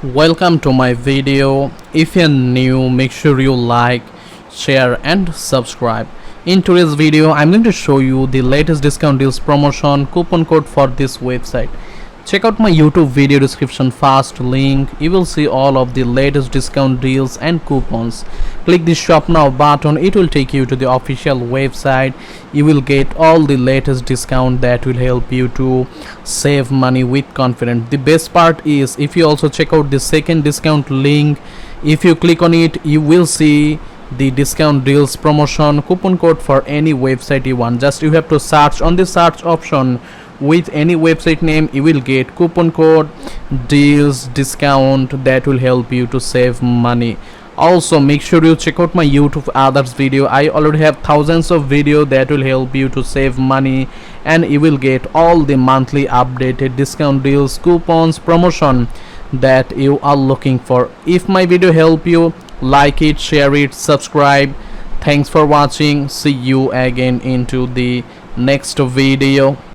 Welcome to my video. If you're new, make sure you like, share and subscribe. In today's video I'm going to show you the latest discount deals promotion coupon code for this website. Check out my YouTube video description first link. You will see all of the latest discount deals and coupons. Click the shop now button. It will take you to the official website. You will get all the latest discount that will help you to save money with confidence. The best part is if you also check out the second discount link, if you click on it you will see the discount deals promotion coupon code for any website you want. Just you have to search on the search option with any website name. You will get coupon code deals discount that will help you to save money. Also make sure you check out my YouTube others video. I already have thousands of video that will help you to save money, and you will get all the monthly updated discount deals, coupons, promotion that you are looking for. If my video help you, like it, share it, subscribe. Thanks for watching. See you again into the next video.